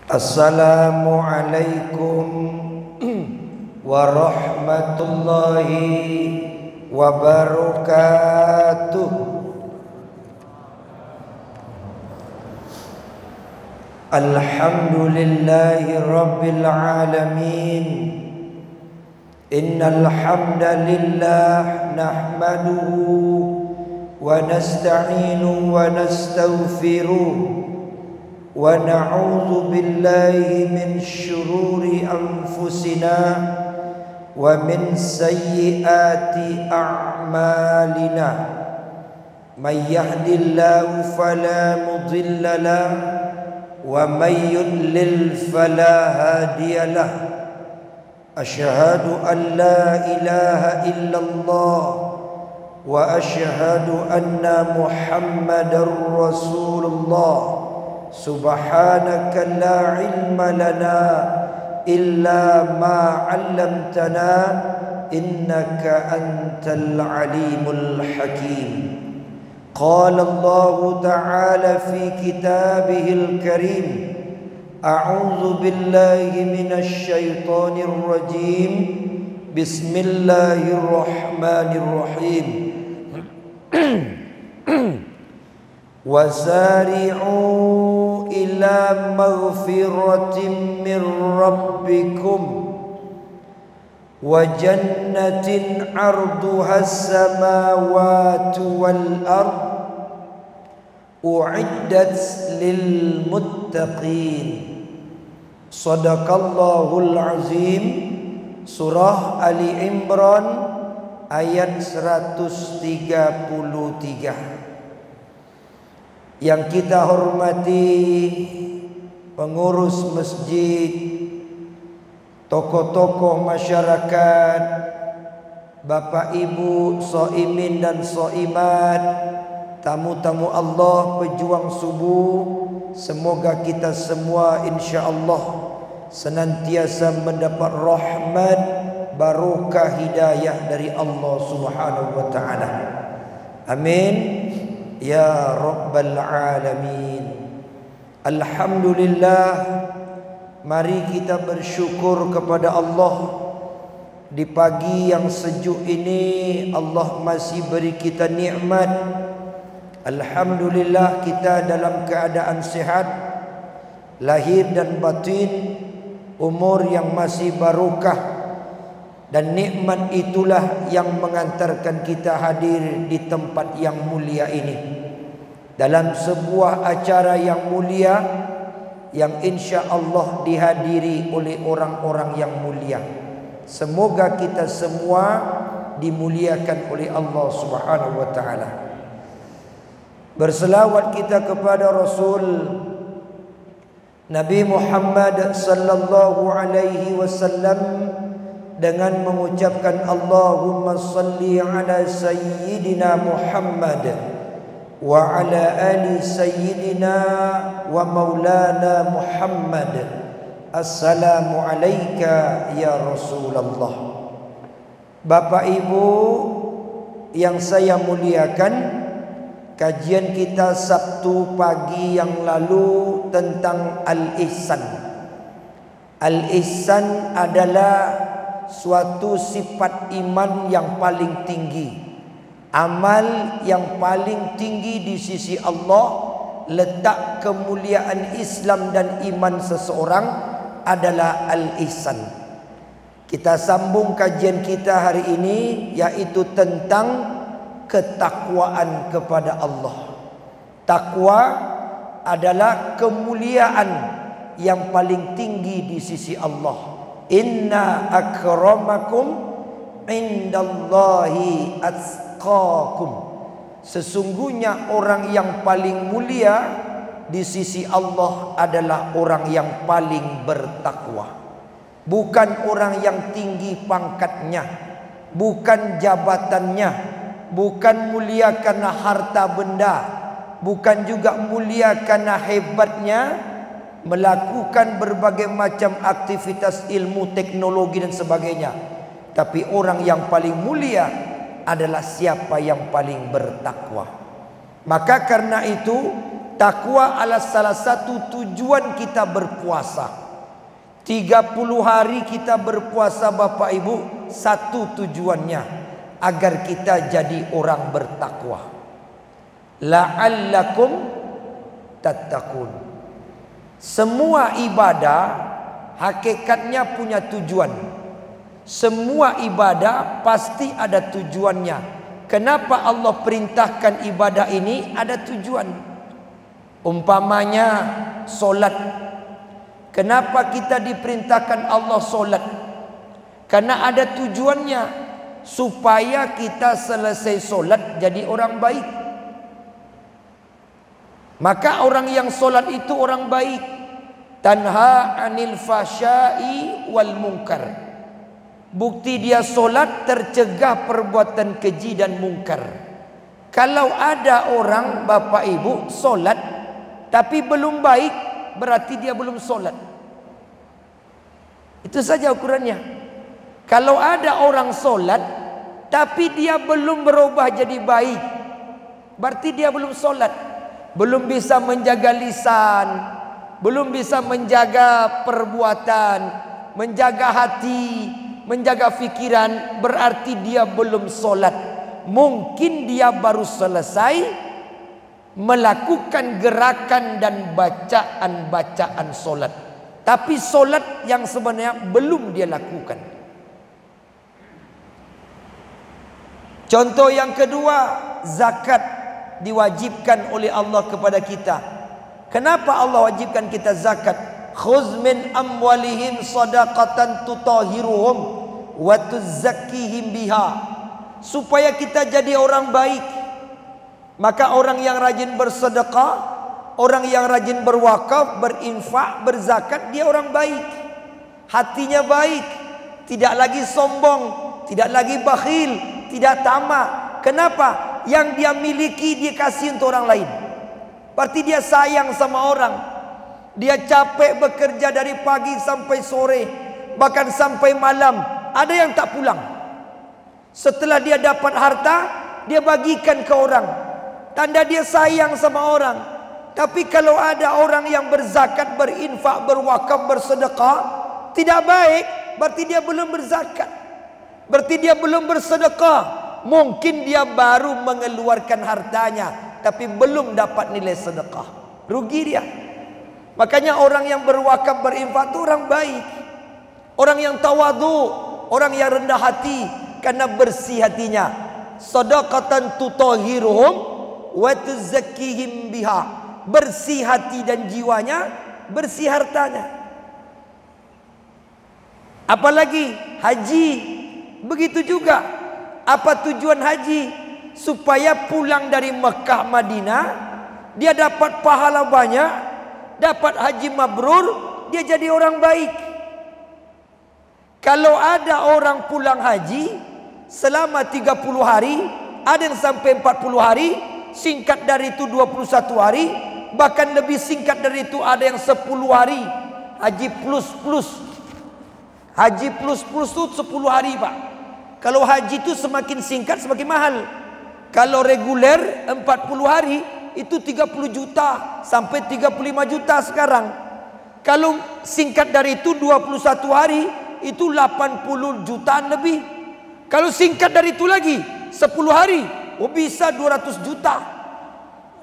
Assalamualaikum warahmatullahi wabarakatuh. Alhamdulillahi rabbil alamin. Innal hamdalillah nahmaduhu wa nasta'inuhu wa nastaghfiruh. ونعوذ بالله من شرور أنفسنا ومن سيئات أعمالنا من يهد الله فلا مضل له ومن يضلل فلا هادي له أشهد أن لا إله إلا الله وأشهد أن محمدا رسول الله سبحانك لا علم لنا إلا ما علمتنا إنك أنت العليم الحكيم. قال الله تعالى في كتابه الكريم أعوذ بالله من الشيطان الرجيم بسم الله الرحمن الرحيم وسارعوا إلى مغفرة من ربكم وجنة عرضها السماوات والأرض أعدت للمتقين. صدق الله العظيم. Surah Ali Imran ayat 133. Yang kita hormati pengurus masjid, tokoh-tokoh masyarakat, Bapak Ibu shaimin dan shaimat, tamu-tamu Allah, pejuang subuh, semoga kita semua insyaallah senantiasa mendapat rahmat, barokah hidayah dari Allah Subhanahu wa taala. Amin. Ya Rabbal Alamin. Alhamdulillah. Mari kita bersyukur kepada Allah. Di pagi yang sejuk ini Allah masih beri kita nikmat. Alhamdulillah kita dalam keadaan sehat, lahir dan batin, umur yang masih barokah. Dan nikmat itulah yang mengantarkan kita hadir di tempat yang mulia ini, dalam sebuah acara yang mulia yang insya Allah dihadiri oleh orang-orang yang mulia. Semoga kita semua dimuliakan oleh Allah Subhanahu wa taala. Berselawat kita kepada Rasul Nabi Muhammad sallallahu alaihi wasallam dengan mengucapkan Allahumma salli ala sayyidina Muhammad wa ala ali sayyidina wa maulana Muhammad. Assalamu alayka ya Rasulullah. Bapak Ibu yang saya muliakan, kajian kita Sabtu pagi yang lalu tentang Al-Ihsan. Al-Ihsan adalah suatu sifat iman yang paling tinggi, amal yang paling tinggi di sisi Allah. Letak kemuliaan Islam dan iman seseorang adalah Al-Ihsan. Kita sambung kajian kita hari ini, yaitu tentang ketakwaan kepada Allah. Takwa adalah kemuliaan yang paling tinggi di sisi Allah. Inna akramakum indallahi atqakum. Sesungguhnya orang yang paling mulia di sisi Allah adalah orang yang paling bertakwa. Bukan orang yang tinggi pangkatnya, bukan jabatannya, bukan mulia karena harta benda, bukan juga mulia karena hebatnya melakukan berbagai macam aktivitas ilmu, teknologi dan sebagainya. Tapi orang yang paling mulia adalah siapa yang paling bertakwa. Maka karena itu takwa adalah salah satu tujuan kita berpuasa. 30 hari kita berpuasa Bapak Ibu, satu tujuannya, agar kita jadi orang bertakwa. La'allakum tattaqun. Semua ibadah hakikatnya punya tujuan. Semua ibadah pasti ada tujuannya. Kenapa Allah perintahkan ibadah ini? Ada tujuan. Umpamanya solat. Kenapa kita diperintahkan Allah solat? Karena ada tujuannya, supaya kita selesai solat jadi orang baik. Maka orang yang solat itu orang baik. Tanha anil fahsya'i wal munkar. Bukti dia solat, tercegah perbuatan keji dan mungkar. Kalau ada orang Bapak Ibu solat tapi belum baik, berarti dia belum solat. Itu saja ukurannya. Kalau ada orang solat tapi dia belum berubah jadi baik, berarti dia belum solat. Belum bisa menjaga lisan, belum bisa menjaga perbuatan, menjaga hati, menjaga fikiran, berarti dia belum solat. Mungkin dia baru selesai melakukan gerakan dan bacaan-bacaan solat, tapi solat yang sebenarnya belum dia lakukan. Contoh yang kedua, zakat diwajibkan oleh Allah kepada kita. Kenapa Allah wajibkan kita zakat? Khudz min amwalihim shadaqatan tutahhiruhum wa tuzakkihim biha. Supaya kita jadi orang baik. Maka orang yang rajin bersedekah, orang yang rajin berwakaf, berinfak, berzakat, dia orang baik. Hatinya baik, tidak lagi sombong, tidak lagi bakhil, tidak tamak. Kenapa? Yang dia miliki dia kasih untuk orang lain. Berarti dia sayang sama orang. Dia capek bekerja dari pagi sampai sore, bahkan sampai malam. Ada yang tak pulang. Setelah dia dapat harta, dia bagikan ke orang. Tanda dia sayang sama orang. Tapi kalau ada orang yang berzakat, berinfak, berwakaf, bersedekah, tidak baik, berarti dia belum berzakat, berarti dia belum bersedekah. Mungkin dia baru mengeluarkan hartanya, tapi belum dapat nilai sedekah. Rugi dia. Makanya orang yang berwakaf, berinfak itu orang baik, orang yang tawadu, orang yang rendah hati, karena bersih hatinya. Shadaqatan tutahhiruhum wa tuzakkihim biha. Bersih hati dan jiwanya, bersih hartanya. Apalagi haji, begitu juga. Apa tujuan haji? Supaya pulang dari Mekah Madinah, dia dapat pahala banyak, dapat haji mabrur, dia jadi orang baik. Kalau ada orang pulang haji selama 30 hari, ada yang sampai 40 hari, singkat dari itu 21 hari, bahkan lebih singkat dari itu ada yang 10 hari. Haji plus. Haji plus itu 10 hari Pak. Kalau haji itu semakin singkat semakin mahal. Kalau reguler 40 hari itu 30 juta sampai 35 juta sekarang. Kalau singkat dari itu 21 hari itu 80 jutaan lebih. Kalau singkat dari itu lagi 10 hari, bisa 200 juta.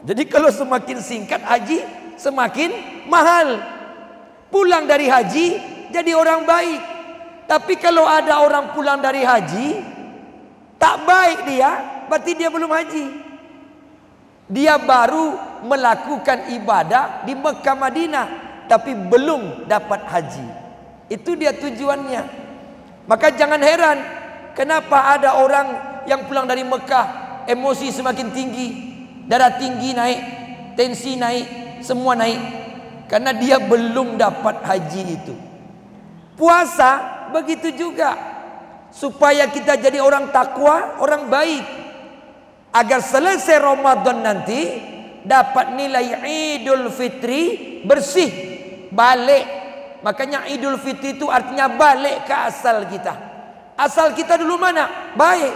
Jadi kalau semakin singkat haji semakin mahal. Pulang dari haji jadi orang baik. Tapi kalau ada orang pulang dari haji tak baik dia, berarti dia belum haji. Dia baru melakukan ibadah di Mekah Madinah, tapi belum dapat haji. Itu dia tujuannya. Maka jangan heran kenapa ada orang yang pulang dari Mekah emosi semakin tinggi, darah tinggi naik, tensi naik, semua naik, karena dia belum dapat haji itu. Puasa begitu juga, supaya kita jadi orang takwa, orang baik, agar selesai Ramadan nanti dapat nilai Idul Fitri bersih, balik. Makanya Idul Fitri itu artinya balik ke asal kita. Asal kita dulu mana? Baik.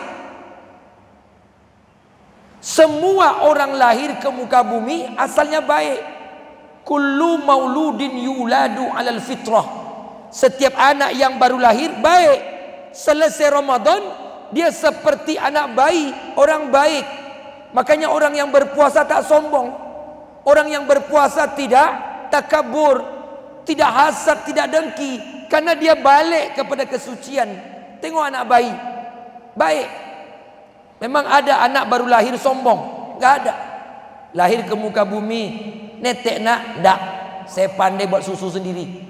Semua orang lahir ke muka bumi asalnya baik. Kullu mauludin yuladu alal fitrah. Setiap anak yang baru lahir baik. Selesai Ramadan, dia seperti anak bayi, orang baik. Makanya orang yang berpuasa tak sombong. Orang yang berpuasa tidak takabur, tidak hasad, tidak dengki, karena dia balik kepada kesucian. Tengok anak bayi, baik. Memang ada anak baru lahir sombong? Enggak ada. Lahir ke muka bumi, netek nak, enggak. Saya pandai buat susu sendiri.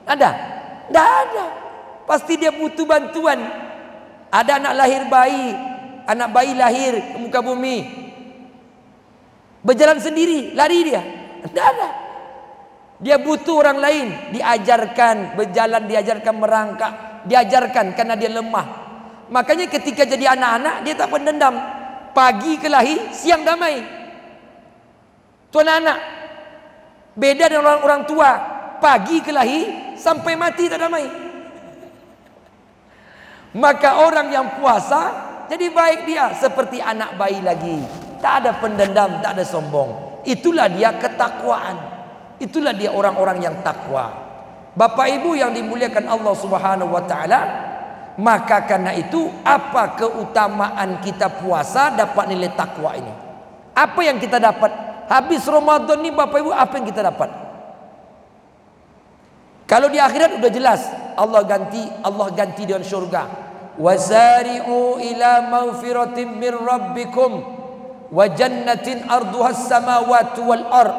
Ada? Enggak ada. Pasti dia butuh bantuan. Ada anak lahir bayi, anak bayi lahir ke muka bumi, berjalan sendiri, lari dia? Tidak ada. Dia butuh orang lain, diajarkan berjalan, diajarkan merangkak, diajarkan karena dia lemah. Makanya ketika jadi anak-anak dia tak pendendam. Pagi kelahi, siang damai. Tu anak-anak beda dengan orang tua. Pagi kelahi sampai mati tak damai. Maka orang yang puasa jadi baik dia, seperti anak bayi lagi. Tak ada pendendam, tak ada sombong. Itulah dia ketakwaan. Itulah dia orang-orang yang takwa. Bapak Ibu yang dimuliakan Allah Subhanahu wa taala, maka karena itu apa keutamaan kita puasa dapat nilai takwa ini? Apa yang kita dapat? Habis Ramadan ni Bapak Ibu, apa yang kita dapat? Kalau di akhirat udah jelas, Allah ganti dengan syurga. Wasari'u ila maghfiratin min rabbikum wa jannatin arduhas samawati wal ard.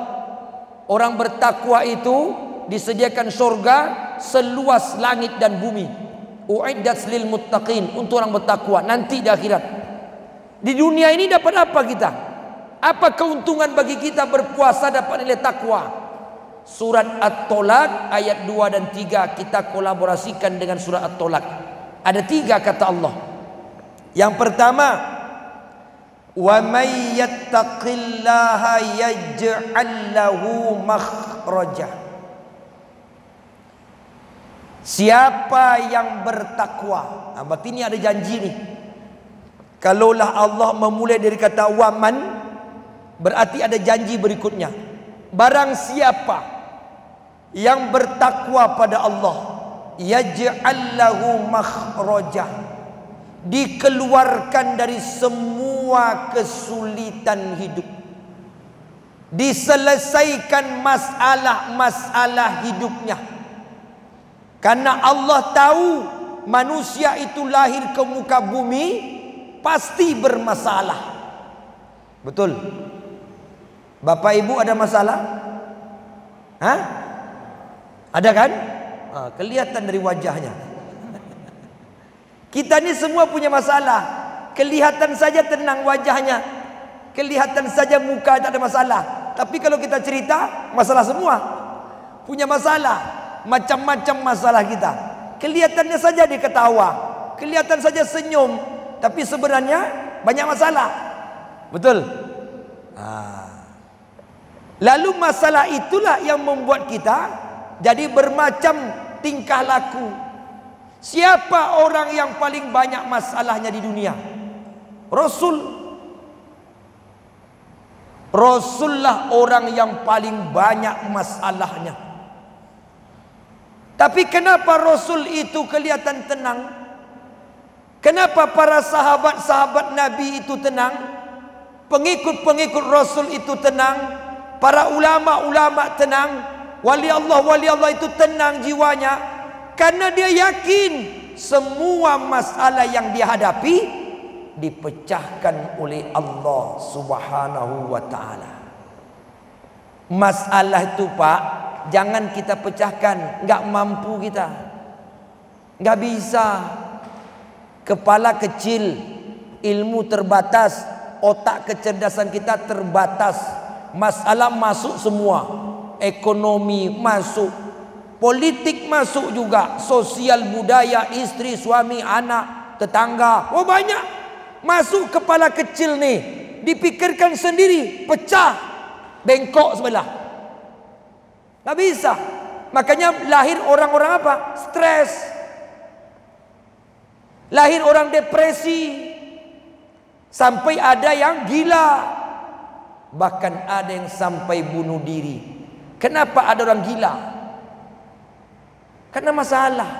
Orang bertakwa itu disediakan surga seluas langit dan bumi. Uiddat lil muttaqin, untuk orang bertakwa nanti di akhirat. Di dunia ini dapat apa kita? Apa keuntungan bagi kita berpuasa dapat nilai takwa? Surat At-Tolak ayat 2 dan 3 kita kolaborasikan dengan surat At-Tolak. Ada 3 kata Allah. Yang pertama, wa may yattaqillaha yaj'al lahu makhraja. Siapa yang bertakwa, berarti ini ada janji nih. Kalaulah Allah memulai dari kata waman, berarti ada janji berikutnya. Barang siapa yang bertakwa pada Allah, yaj'al lahu makhraja, dikeluarkan dari semua kesulitan hidup, diselesaikan masalah-masalah hidupnya. Karena Allah tahu manusia itu lahir ke muka bumi pasti bermasalah. Betul? Bapak Ibu ada masalah? Hah? Ada kan? Kelihatan dari wajahnya. Kita ni semua punya masalah. Kelihatan saja tenang wajahnya, kelihatan saja muka tak ada masalah. Tapi kalau kita cerita, masalah semua. Punya masalah, macam-macam masalah kita. Kelihatannya saja dia ketawa, kelihatan saja senyum, tapi sebenarnya banyak masalah. Betul? Lalu masalah itulah yang membuat kita jadi bermacam tingkah laku. Siapa orang yang paling banyak masalahnya di dunia? Rasulullah orang yang paling banyak masalahnya. Tapi kenapa Rasul itu kelihatan tenang? Kenapa para sahabat-sahabat Nabi itu tenang? Pengikut-pengikut Rasul itu tenang? Para ulama-ulama tenang? Wali Allah itu tenang jiwanya? Karena dia yakin semua masalah yang dia hadapi dipecahkan oleh Allah Subhanahu wa ta'ala. Masalah itu Pak, jangan kita pecahkan, enggak mampu kita, enggak bisa. Kepala kecil, ilmu terbatas, otak kecerdasan kita terbatas. Masalah masuk semua, ekonomi masuk, politik masuk juga, sosial budaya, istri, suami, anak, tetangga, oh banyak. Masuk kepala kecil nih, dipikirkan sendiri, pecah, bengkok sebelah. Nggak bisa. Makanya lahir orang-orang apa? Stres. Lahir orang depresi. Sampai ada yang gila, bahkan ada yang sampai bunuh diri. Kenapa ada orang gila? Karena masalah.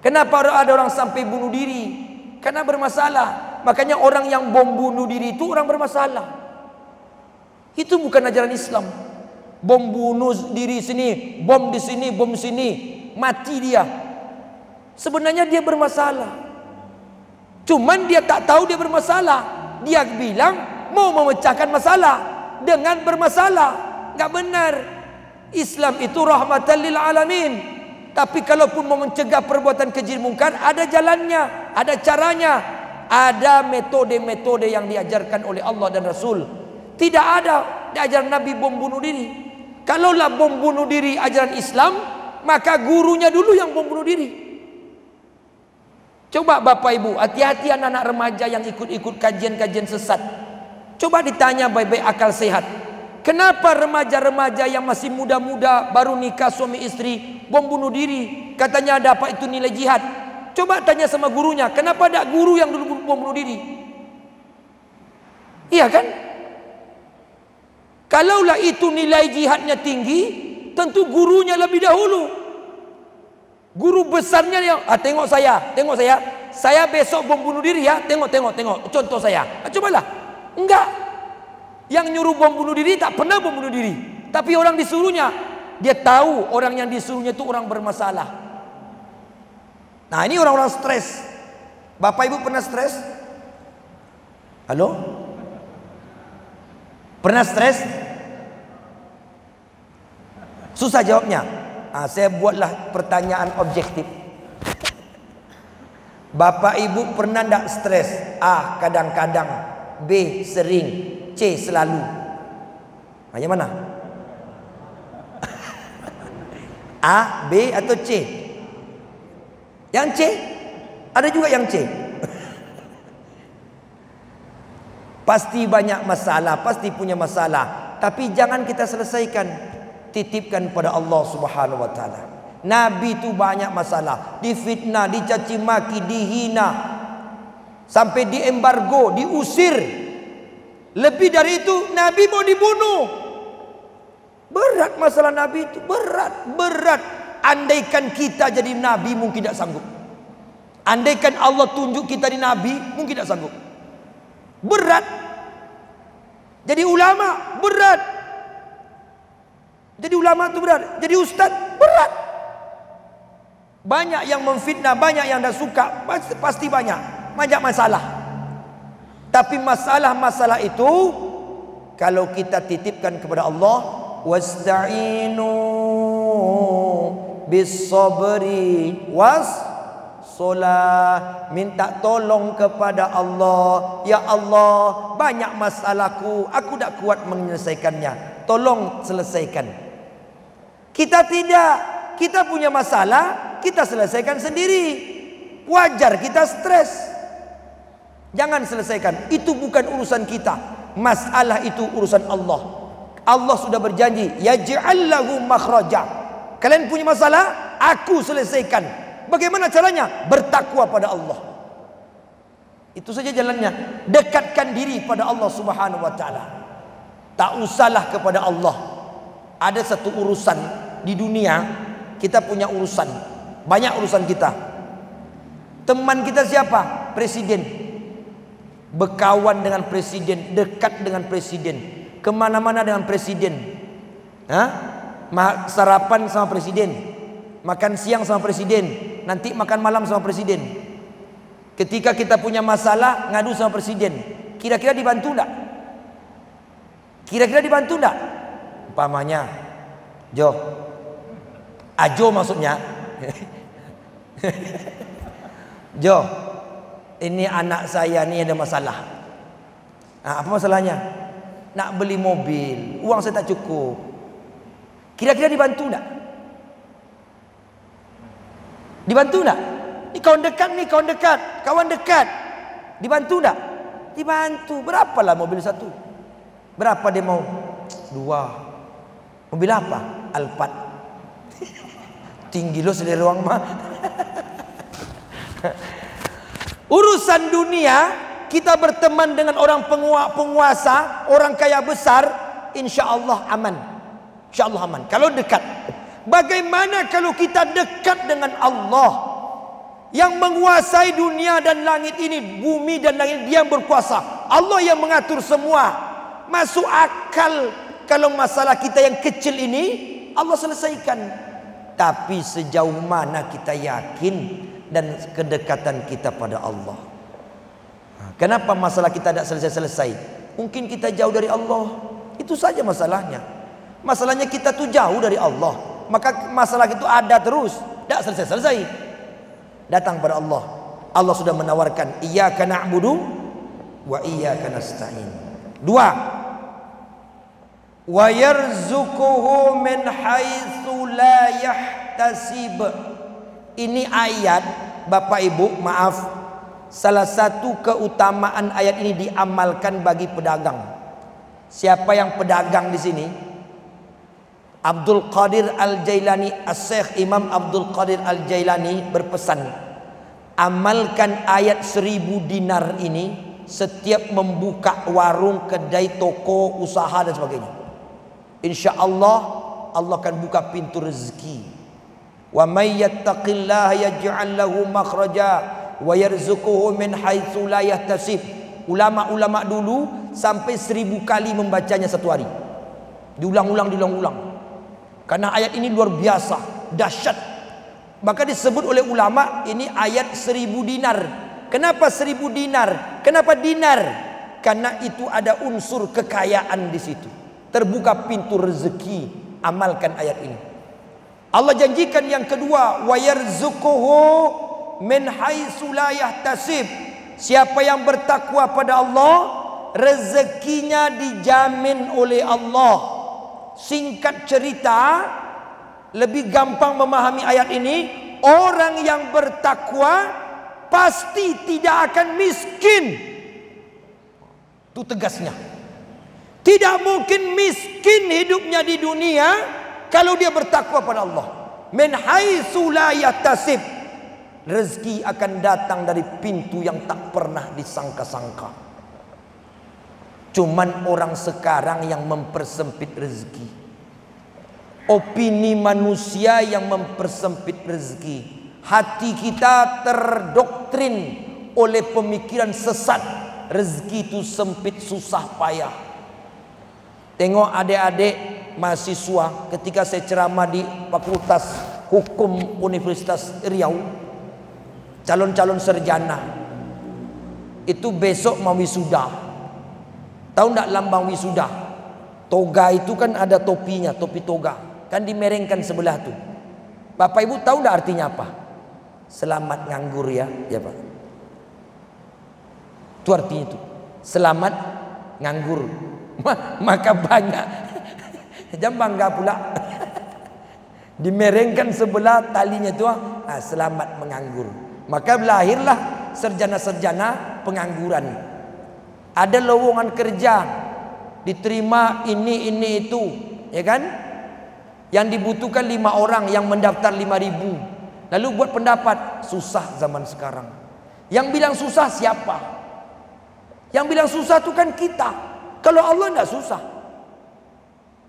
Kenapa ada orang sampai bunuh diri? Karena bermasalah. Makanya orang yang bom bunuh diri itu orang bermasalah. Itu bukan ajaran Islam. Bom bunuh diri sini, bom di sini, bom sini, mati dia. Sebenarnya dia bermasalah. Cuman dia tak tahu dia bermasalah. Dia bilang mau memecahkan masalah dengan bermasalah. Enggak benar. Islam itu rahmatan lil alamin. Tapi kalaupun mau mencegah perbuatan keji mungkar, ada jalannya, ada caranya, ada metode-metode yang diajarkan oleh Allah dan Rasul. Tidak ada diajar Nabi bom bunuh diri. Kalaulah bom bunuh diri ajaran Islam, maka gurunya dulu yang bom bunuh diri. Coba Bapak Ibu, hati-hati anak-anak remaja yang ikut-ikut kajian-kajian sesat. Coba ditanya baik-baik akal sehat. Kenapa remaja-remaja yang masih muda-muda baru nikah suami istri bom bunuh diri? Katanya ada apa itu nilai jihad. Coba tanya sama gurunya, kenapa ada guru yang dulu bom bunuh diri? Iya kan? Kalaulah itu nilai jihadnya tinggi, tentu gurunya lebih dahulu. Guru besarnya yang tengok saya. Saya besok bom bunuh diri ya. Tengok. Contoh saya. Cobalah. Enggak. Yang nyuruh bom bunuh diri tak pernah bom bunuh diri. Tapi orang disuruhnya, dia tahu orang yang disuruhnya itu orang bermasalah. Nah, ini orang-orang stres. Bapak Ibu pernah stres? Halo? Pernah stres? Susah jawabnya. Saya buatlah pertanyaan objektif. Bapak Ibu pernah tak stres? A. Kadang-kadang. B. Sering. C. Selalu. Yang mana? A, B atau C? Yang C? Ada juga yang C. Pasti banyak masalah, pasti punya masalah. Tapi jangan kita selesaikan. Titipkan pada Allah Subhanahu wa taala. Nabi itu banyak masalah, difitnah, dicaci maki, dihina, sampai diembargo, diusir. Lebih dari itu Nabi mau dibunuh. Berat masalah Nabi itu, berat. Andaikan kita jadi Nabi mungkin tidak sanggup. Andaikan Allah tunjuk kita di Nabi mungkin tidak sanggup. Berat. Jadi ulama berat. Jadi ulama itu berat. Jadi ustaz berat. Banyak yang memfitnah, banyak yang tidak suka, pasti banyak masalah. Tapi masalah-masalah itu kalau kita titipkan kepada Allah, wasta'inu bis-sabri was-salah, minta tolong kepada Allah. Ya Allah, banyak masalahku, aku tak kuat menyelesaikannya, tolong selesaikan. Kita tidak, kita punya masalah, kita selesaikan sendiri. Wajar kita stres. Jangan selesaikan, itu bukan urusan kita. Masalah itu urusan Allah. Allah sudah berjanji, yaj'al lahu makhraja. Kalian punya masalah, aku selesaikan. Bagaimana caranya? Bertakwa pada Allah. Itu saja jalannya. Dekatkan diri pada Allah Subhanahu wa taala. Tak usahlah kepada Allah. Ada satu urusan di dunia, kita punya urusan. Banyak urusan kita. Teman kita siapa? Presiden. Berkawan dengan presiden, dekat dengan presiden, kemana-mana dengan presiden. Sarapan sama presiden, makan siang sama presiden, nanti makan malam sama presiden. Ketika kita punya masalah, ngadu sama presiden. Kira-kira dibantu enggak? Kira-kira dibantu enggak? Umpamanya Ajo maksudnya. Jo, ini anak saya nih ada masalah. Apa masalahnya? Nak beli mobil, uang saya tak cukup. Kira-kira dibantu enggak? Dibantu enggak? Ini kawan dekat, kawan dekat. Dibantu enggak? Dibantu. Berapalah mobil satu? Berapa dia mau? 2. Mobil apa? Alphard. Tinggi lo selera ruang mah. Urusan dunia kita berteman dengan orang penguasa, orang kaya besar, insya Allah aman. Insya Allah aman. Kalau dekat. Bagaimana kalau kita dekat dengan Allah yang menguasai dunia dan langit ini, bumi dan langit, Dia yang berkuasa. Allah yang mengatur semua. Masuk akal kalau masalah kita yang kecil ini Allah selesaikan. Tapi sejauh mana kita yakin dan kedekatan kita pada Allah. Kenapa masalah kita tidak selesai-selesai? Mungkin kita jauh dari Allah. Itu saja masalahnya. Masalahnya kita tuh jauh dari Allah. Maka masalah itu ada terus, tidak selesai-selesai. Datang pada Allah. Allah sudah menawarkan, iyyaka na'budu wa iyyaka nasta'in. 2. Wa yarzuquhu min haitsu la yahtasib. Ini ayat, Bapak Ibu, maaf, salah satu keutamaan ayat ini diamalkan bagi pedagang. Siapa yang pedagang di sini? Abdul Qadir Al-Jailani, As-Syekh Imam Abdul Qadir Al-Jailani berpesan, amalkan ayat 1000 dinar ini setiap membuka warung, kedai, toko, usaha dan sebagainya. Insya Allah Allah akan buka pintu rezeki. Wa may yattaqillaha yaj'al lahu makhraja wa yarzuquhu min haitsu la yahtasib. Ulama-ulama dulu sampai 1000 kali membacanya satu hari. Diulang-ulang. Karena ayat ini luar biasa, dahsyat. Maka disebut oleh ulama ini ayat 1000 dinar. Kenapa 1000 dinar? Kenapa dinar? Karena itu ada unsur kekayaan di situ. Terbuka pintu rezeki. Amalkan ayat ini. Allah janjikan yang kedua, wa yarzuquhu min haitsu la yahtasib. Siapa yang bertakwa pada Allah, rezekinya dijamin oleh Allah. Singkat cerita, lebih gampang memahami ayat ini, orang yang bertakwa pasti tidak akan miskin. Itu tegasnya. Tidak mungkin miskin hidupnya di dunia kalau dia bertakwa pada Allah. Min haitsu la yahtasib. Rezeki akan datang dari pintu yang tak pernah disangka-sangka. Cuman orang sekarang yang mempersempit rezeki. Opini manusia yang mempersempit rezeki. Hati kita terdoktrin oleh pemikiran sesat. Rezeki itu sempit, susah, payah. Tengok adik-adik mahasiswa ketika saya ceramah di Fakultas Hukum Universitas Riau, calon-calon sarjana itu besok mau wisuda. Tahu enggak lambang wisuda? Toga itu kan ada topinya, topi toga. Kan dimerengkan sebelah tuh. Bapak Ibu tahu enggak artinya apa? Selamat nganggur ya, ya Pak. Itu artinya itu. Selamat nganggur. Maka banyak. Jangan bangga pula. Dimerengkan sebelah talinya itu, selamat menganggur. Maka lahirlah sarjana-sarjana pengangguran. Ada lowongan kerja, diterima ini itu, ya kan? Yang dibutuhkan 5 orang, yang mendaftar 5.000. Lalu buat pendapat, susah zaman sekarang. Yang bilang susah siapa? Yang bilang susah itu kan kita. Kalau Allah tidak susah.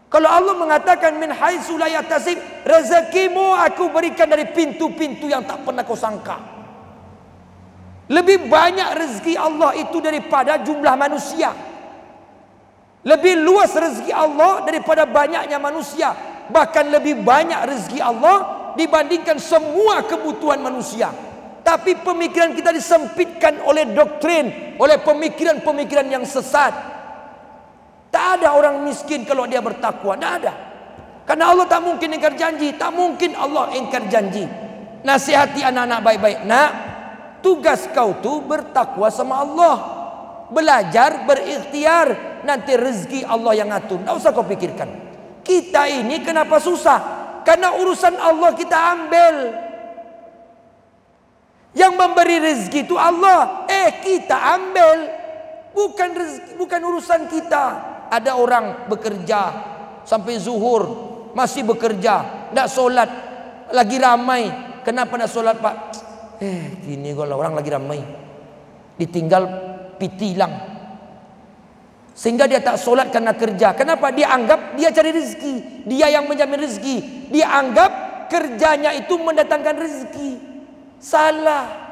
Kalau Allah mengatakan min haitsu la yahtasib, rezekimu aku berikan dari pintu-pintu yang tak pernah kau sangka. Lebih banyak rezeki Allah itu daripada jumlah manusia. Lebih luas rezeki Allah daripada banyaknya manusia. Bahkan lebih banyak rezeki Allah dibandingkan semua kebutuhan manusia. Tapi pemikiran kita disempitkan oleh doktrin, oleh pemikiran-pemikiran yang sesat. Tak ada orang miskin kalau dia bertakwa, tak ada. Karena Allah tak mungkin ingkar janji, tak mungkin Allah ingkar janji. Nasihati anak-anak baik-baik. Nak, tugas kau tu bertakwa sama Allah. Belajar, berikhtiar, nanti rezeki Allah yang atur. Tak usah kau pikirkan. Kita ini kenapa susah? Karena urusan Allah kita ambil. Yang memberi rezeki itu Allah. Kita ambil. Bukan rezeki, bukan urusan kita. Ada orang bekerja sampai zuhur, masih bekerja, tidak solat, lagi ramai. Kenapa tidak solat Pak? Gini kalau orang lagi ramai, ditinggal pitilang. Sehingga dia tak solat karena kerja. Kenapa? Dia anggap dia cari rezeki, dia yang menjamin rezeki. Dia anggap kerjanya itu mendatangkan rezeki. Salah.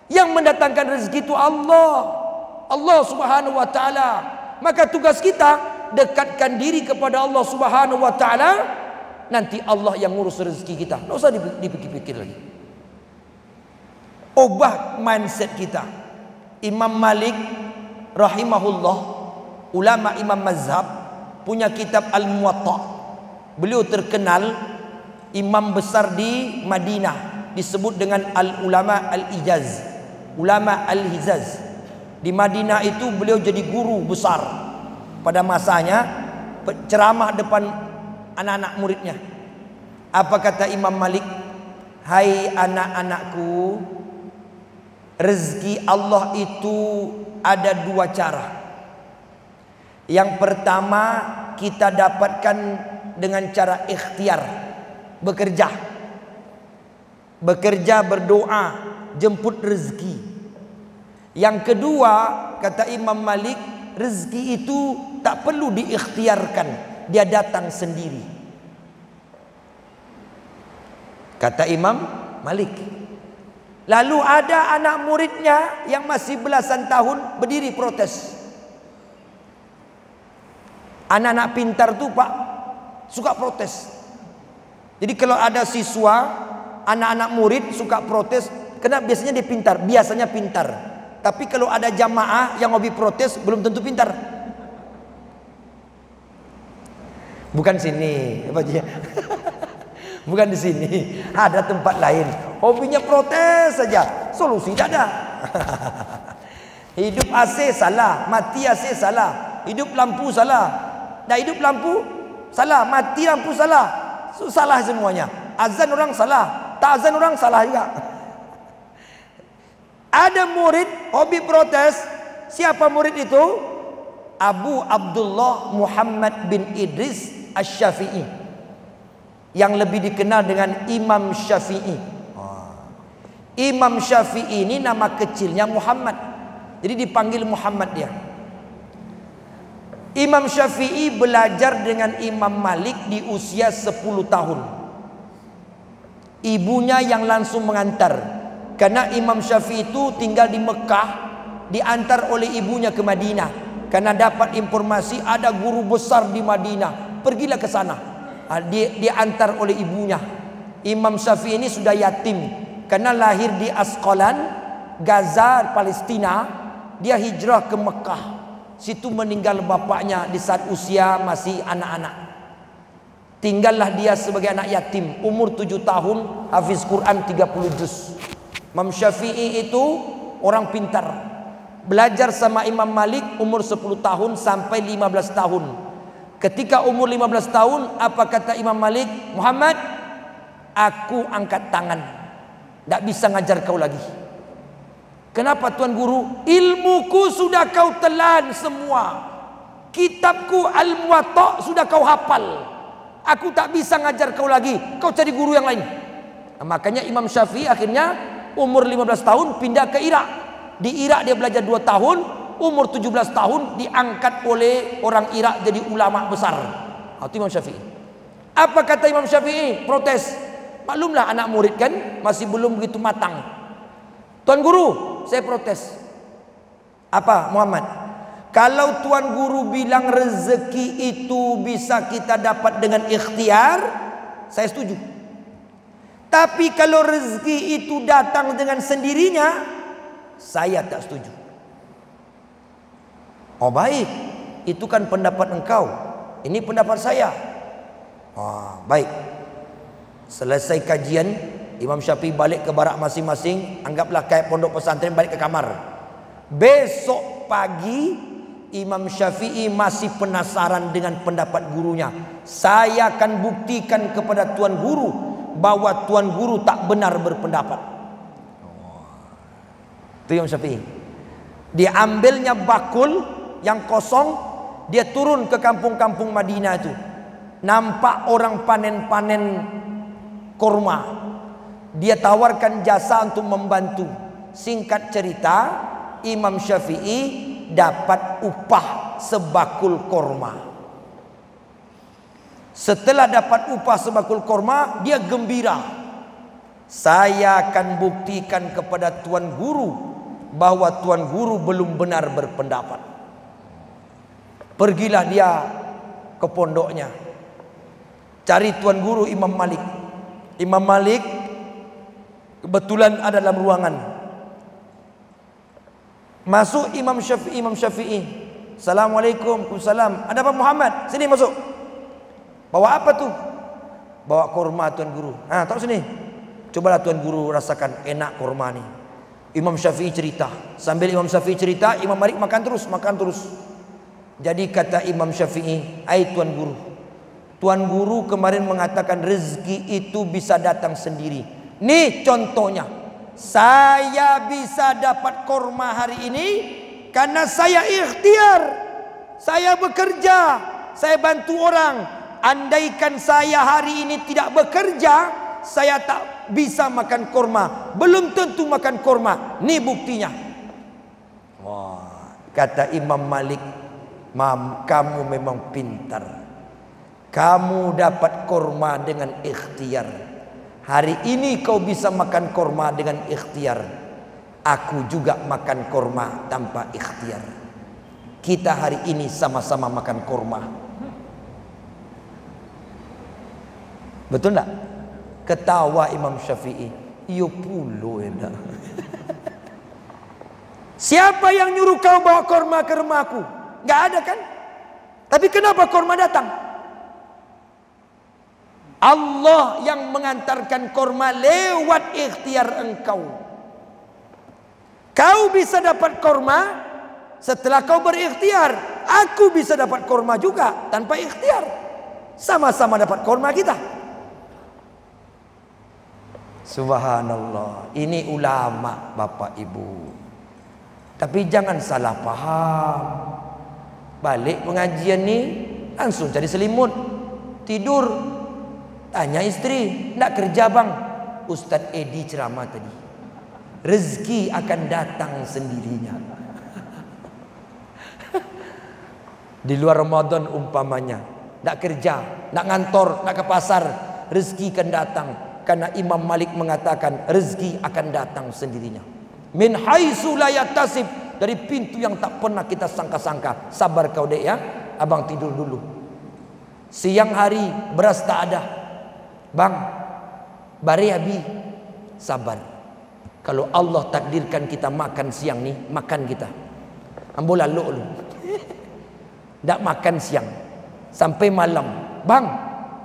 Yang mendatangkan rezeki itu Allah. Allah Subhanahu wa taala. Maka tugas kita dekatkan diri kepada Allah Subhanahu wa taala. Nanti Allah yang ngurus rezeki kita. Tidak usah dipikir-pikir lagi. Ubah mindset kita. Imam Malik rahimahullah, ulama imam mazhab, punya kitab Al-Muwatta. Beliau terkenal imam besar di Madinah, disebut dengan Al-Ulama Al-Ijaz, ulama Al-Hijaz. Di Madinah itu beliau jadi guru besar pada masanya, ceramah depan anak-anak muridnya. Apa kata Imam Malik? Hai anak-anakku, rezeki Allah itu ada dua cara. Yang pertama kita dapatkan dengan cara ikhtiar, bekerja, berdoa, jemput rezeki. Yang kedua kata Imam Malik, rezeki itu tak perlu diikhtiarkan, dia datang sendiri. Kata Imam Malik. Lalu ada anak muridnya yang masih belasan tahun berdiri protes. Anak-anak pintar tuh Pak suka protes. Jadi kalau ada siswa, anak-anak murid suka protes, karena biasanya dia pintar, biasanya pintar. Tapi kalau ada jamaah yang hobi protes, belum tentu pintar. Bukan sini, Pak Ji. Bukan di sini, ada tempat lain. Hobinya protes saja, solusi tak ada. Hidup AC salah, mati AC salah. Hidup lampu salah. Dah hidup lampu salah, mati lampu salah. Salah semuanya. Azan orang salah, tak azan orang salah juga. Ada murid hobi protes. Siapa murid itu? Abu Abdullah Muhammad bin Idris Asy-Syafi'i, yang lebih dikenal dengan Imam Syafi'i. Imam Syafi'i ini nama kecilnya Muhammad, jadi dipanggil Muhammad dia. Imam Syafi'i belajar dengan Imam Malik di usia 10 tahun. Ibunya yang langsung mengantar. Karena Imam Syafi'i itu tinggal di Mekah, diantar oleh ibunya ke Madinah. Karena dapat informasi ada guru besar di Madinah, pergilah ke sana. Diantar oleh ibunya. Imam Syafi'i ini sudah yatim karena lahir di Asqalan, Gaza, Palestina. Dia hijrah ke Mekah. Situ meninggal bapaknya di saat usia masih anak-anak. Tinggallah dia sebagai anak yatim. Umur 7 tahun, hafiz Quran 30 juz. Imam Syafi'i itu orang pintar. Belajar sama Imam Malik umur 10 tahun sampai 15 tahun. Ketika umur 15 tahun, apa kata Imam Malik? Muhammad, aku angkat tangan, tak bisa ngajar kau lagi. Kenapa Tuan Guru? Ilmuku sudah kau telan semua. Kitabku Al-Muwatta sudah kau hafal. Aku tak bisa ngajar kau lagi. Kau cari guru yang lain. Nah, makanya Imam Syafi'i akhirnya umur 15 tahun pindah ke Irak. Di Irak dia belajar 2 tahun. Umur 17 tahun diangkat oleh orang Irak jadi ulama besar. Itu Imam Syafi'i. Apa kata Imam Syafi'i? Protes. Maklumlah anak murid kan masih belum begitu matang. Tuan Guru, saya protes. Apa Muhammad? Kalau Tuan Guru bilang rezeki itu bisa kita dapat dengan ikhtiar, saya setuju. Tapi kalau rezeki itu datang dengan sendirinya, saya tak setuju. Oh baik, itu kan pendapat engkau, ini pendapat saya. Baik. Selesai kajian, Imam Syafi'i balik ke barak masing-masing. Anggaplah kayak pondok pesantren, balik ke kamar. Besok pagi Imam Syafi'i masih penasaran dengan pendapat gurunya. Saya akan buktikan kepada Tuan Guru bahwa Tuan Guru tak benar berpendapat. Itu Imam Syafi'i. Dia ambilnya bakul yang kosong, dia turun ke kampung-kampung Madinah itu. Nampak orang panen-panen kurma. Dia tawarkan jasa untuk membantu. Singkat cerita, Imam Syafi'i dapat upah sebakul korma. Setelah dapat upah sebakul korma, dia gembira. Saya akan buktikan kepada tuan guru bahwa tuan guru belum benar berpendapat. Pergilah dia ke pondoknya, cari tuan guru Imam Malik. Imam Malik kebetulan ada dalam ruangan. Masuk Imam Syafi'i. Assalamualaikum. Waalaikumsalam. Ada Pak Muhammad? Sini masuk. Bawa apa tuh? Bawa kurma tuan guru. Taruh sini. Cobalah tuan guru rasakan enak kurma nih. Imam Syafi'i cerita. Sambil Imam Syafi'i cerita, Imam Malik makan terus. Jadi kata Imam Syafi'i, "Ai tuan guru, tuan guru kemarin mengatakan rezeki itu bisa datang sendiri. Nih contohnya. Saya bisa dapat kurma hari ini karena saya ikhtiar. Saya bekerja, saya bantu orang. Andaikan saya hari ini tidak bekerja, saya tak bisa makan kurma. Belum tentu makan kurma. Nih buktinya." Wah, kata Imam Malik, "Mam, kamu memang pintar. Kamu dapat kurma dengan ikhtiar. Hari ini kau bisa makan kurma dengan ikhtiar. Aku juga makan kurma tanpa ikhtiar. Kita hari ini sama-sama makan kurma." Betul tak? Ketawa Imam Syafi'i. Iyo pulo enak. Siapa yang nyuruh kau bawa kurma ke rumahku? Gak ada kan? Tapi kenapa kurma datang? Allah yang mengantarkan kurma lewat ikhtiar engkau. Kau bisa dapat kurma setelah kau berikhtiar. Aku bisa dapat kurma juga tanpa ikhtiar. Sama-sama dapat kurma kita. Subhanallah. Ini ulama Bapak Ibu. Tapi jangan salah paham. Balik pengajian ni langsung cari selimut, tidur, tanya istri, nak kerja bang? Ustaz Edi ceramah tadi, rezeki akan datang sendirinya. Di luar Ramadan umpamanya, nak kerja, nak ngantor, nak ke pasar, rezeki akan datang. Karena Imam Malik mengatakan rezeki akan datang sendirinya. Min haitsu la yatasib, dari pintu yang tak pernah kita sangka-sangka. Sabar kau dek ya, abang tidur dulu. Siang hari beras tak ada, bang, bari abi, sabar. Kalau Allah takdirkan kita makan siang nih, makan kita. Ambo lalu lu. Tak makan siang sampai malam, bang,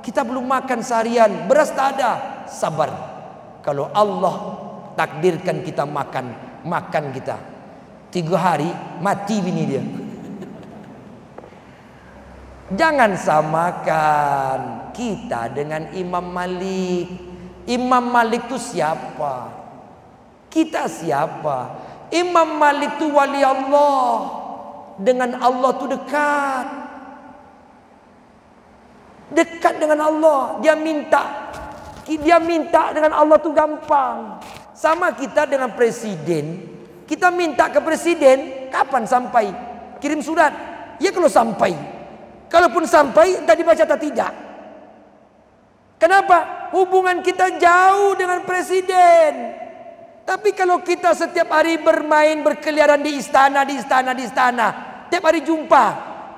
kita belum makan seharian, beras tak ada. Sabar. Kalau Allah takdirkan kita makan, makan kita. 3 hari mati bini dia. Jangan samakan kita dengan Imam Malik. Imam Malik itu siapa? Kita siapa? Imam Malik itu wali Allah. Dengan Allah itu dekat. Dekat dengan Allah. Dia minta dengan Allah tu gampang. Sama kita dengan presiden. Kita minta ke presiden, kapan sampai? Kirim surat. Ya kalau sampai. Kalaupun sampai, entah dibaca atau tidak. Kenapa? Hubungan kita jauh dengan presiden. Tapi kalau kita setiap hari bermain, berkeliaran di istana, tiap hari jumpa,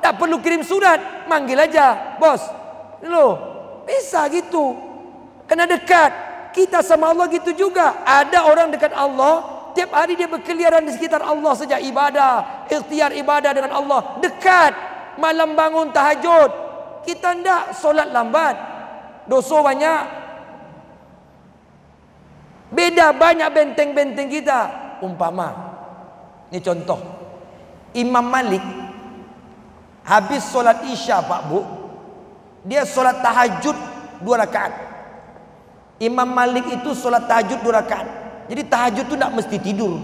tak perlu kirim surat, manggil aja, bos. Loh, bisa gitu. Kena dekat. Kita sama Allah gitu juga. Ada orang dekat Allah, tiap hari dia berkeliaran di sekitar Allah saja, ibadah, ikhtiar ibadah dengan Allah, dekat. Malam bangun tahajud. Kita ndak, solat lambat, dosa banyak. Beda banyak benteng-benteng kita. Umpama, ini contoh, Imam Malik habis solat isya Pak Bu, dia solat tahajud 2 rakaat. Imam Malik itu solat tahajud 2 rakaat. Jadi tahajud itu tidak mesti tidur.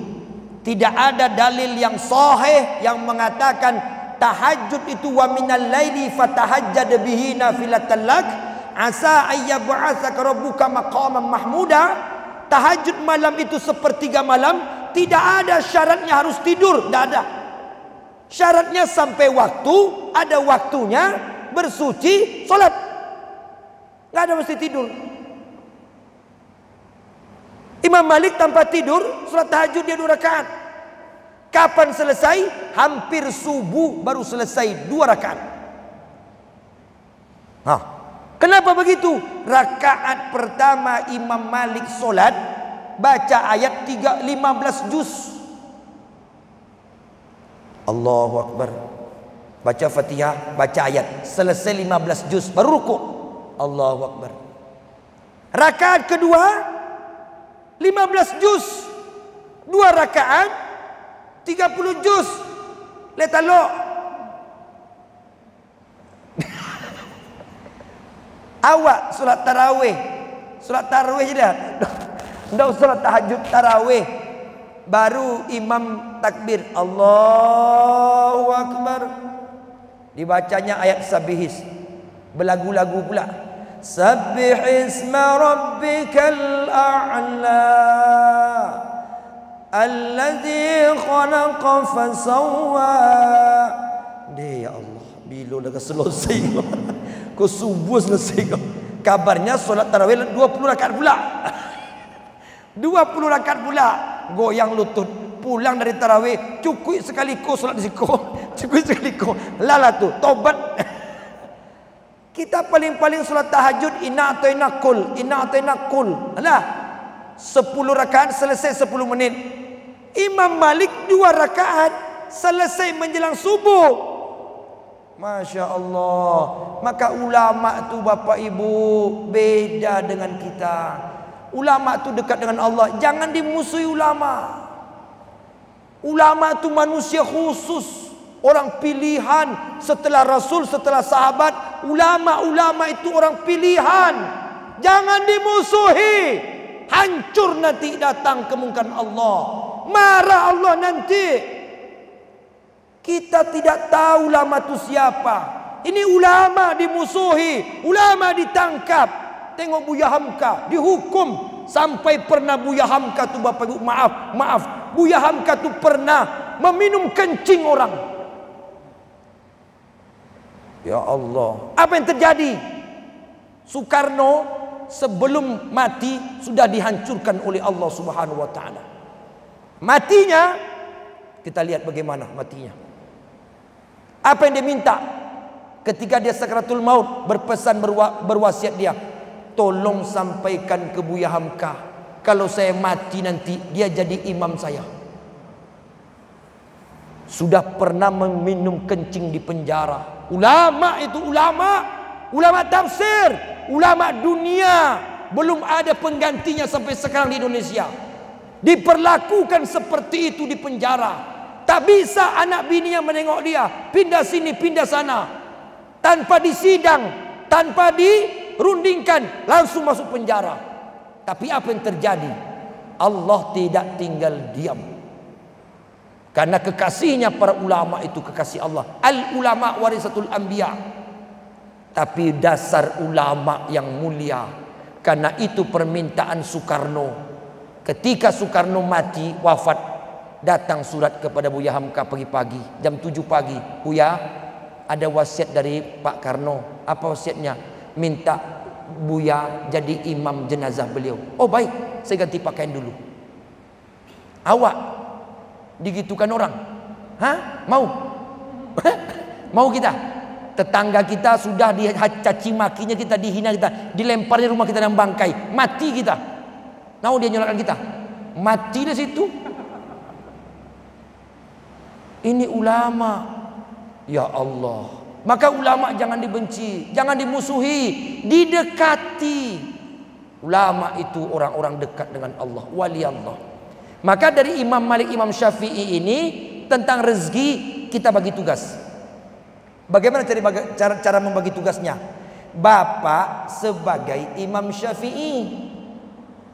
Tidak ada dalil yang sahih yang mengatakan tahajud itu wa minal laili fatahajjad bihi nafilatan lak asa ayyab'atsaka rabbuka maqaman mahmuda. Tahajud malam itu sepertiga malam, Tidak ada syaratnya harus tidur, tidak ada. Syaratnya sampai waktu, ada waktunya, bersuci, sholat. Tidak ada mesti tidur. Imam Malik tanpa tidur, sholat tahajud dia 2 rakaat. Kapan selesai? Hampir subuh baru selesai 2 rakaat. Kenapa begitu? Rakaat pertama Imam Malik sholat, baca ayat 15 juz. Allahu Akbar. Baca Fatihah, baca ayat, selesai 15 juz, baru rukuk. Allahu Akbar. Rakaat kedua 15 juz, 2 rakaat 30 juz. Letalok. Awak solat tarawih. Solat tarawih je dah. Dah solat tahajud tarawih. Baru imam takbir, Allahu Akbar. Dibacanya ayat sabihis. Berlagu-lagu pula. Sabbih isma rabbikal a'la alladzi khalaqa fasawwa. Ya Allah, bila dah selesai kau subuh selesai kau. Kabarnya solat tarawih 20 rakaat pula. 20 rakaat pula. Goyang lutut. Pulang dari tarawih, cukup sekali kau solat di siku. Cukup sekali kau. Lala tu, tobat. Kita paling-paling solat tahajud inna atayna kul, inna atayna kul. Alah. 10 rakaat selesai 10 menit. Imam Malik 2 rakaat selesai menjelang subuh. Masya Allah. Maka ulama tu Bapak Ibu beda dengan kita. Ulama tu dekat dengan Allah. Jangan dimusuhi ulama. Ulama tu manusia khusus, orang pilihan setelah Rasul, setelah sahabat. Ulama-ulama itu orang pilihan. Jangan dimusuhi. Hancur nanti datang kemungkaran Allah. Marah Allah nanti. Kita tidak tahu ulama itu siapa. Ini ulama dimusuhi, ulama ditangkap. Tengok Buya Hamka dihukum. Sampai pernah Buya Hamka tu Bapak Ibu, maaf, Buya Hamka tu pernah meminum kencing orang. Ya Allah, apa yang terjadi? Soekarno sebelum mati sudah dihancurkan oleh Allah Subhanahu wa taala. Matinya kita lihat bagaimana matinya. Apa yang dia minta ketika dia sakaratul maut, berpesan, berwasiat dia, tolong sampaikan ke Buya Hamka, kalau saya mati nanti dia jadi imam saya. Sudah pernah meminum kencing di penjara. Ulama itu ulama tafsir, ulama dunia, belum ada penggantinya sampai sekarang di Indonesia. Diperlakukan seperti itu di penjara. Tak bisa anak bininya menengok dia, pindah sini, pindah sana, tanpa disidang, tanpa dirundingkan, langsung masuk penjara. Tapi apa yang terjadi? Allah tidak tinggal diam. Karena kekasihnya para ulama itu kekasih Allah. Al ulama warisatul anbiya. Tapi dasar ulama yang mulia. Karena itu permintaan Soekarno. Ketika Soekarno mati, wafat, datang surat kepada Buya Hamka pagi-pagi, jam 7 pagi. Buya, ada wasiat dari Pak Karno. Apa wasiatnya? Minta Buya jadi imam jenazah beliau. Oh baik, saya ganti pakaian dulu. Awak digitukan orang? Hah? Mau? Mau kita? Tetangga kita sudah dicaci makinya, kita dihina, kita dilemparnya rumah kita dalam bangkai, mati kita. Mau dia nyolakan kita? Mati di situ. Ini ulama. Ya Allah. Maka ulama jangan dibenci, jangan dimusuhi, didekati. Ulama itu orang-orang dekat dengan Allah, wali Allah. Maka dari Imam Malik, Imam Syafi'i ini tentang rezeki kita bagi tugas. Bagaimana cara membagi tugasnya? Bapak sebagai Imam Syafi'i,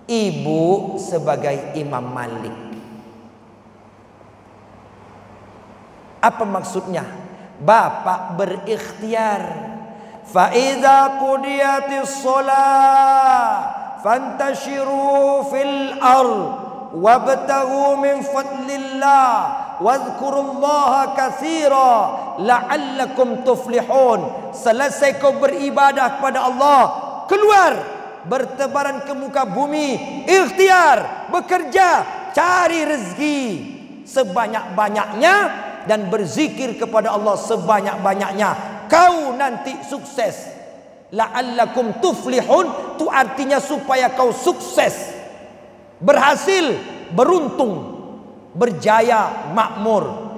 ibu sebagai Imam Malik. Apa maksudnya? Bapak berikhtiar. Fa idza qudiyatis shalah fantashiru fil ard wabtaghu min fadlillah wadhkurullaha katsira la'allakum tuflihun. Selesai kau beribadah kepada Allah, keluar bertebaran ke muka bumi, ikhtiar, bekerja, cari rezeki sebanyak-banyaknya dan berzikir kepada Allah sebanyak-banyaknya. Kau nanti sukses. La'allakum tuflihun itu artinya supaya kau sukses, berhasil, beruntung, berjaya, makmur.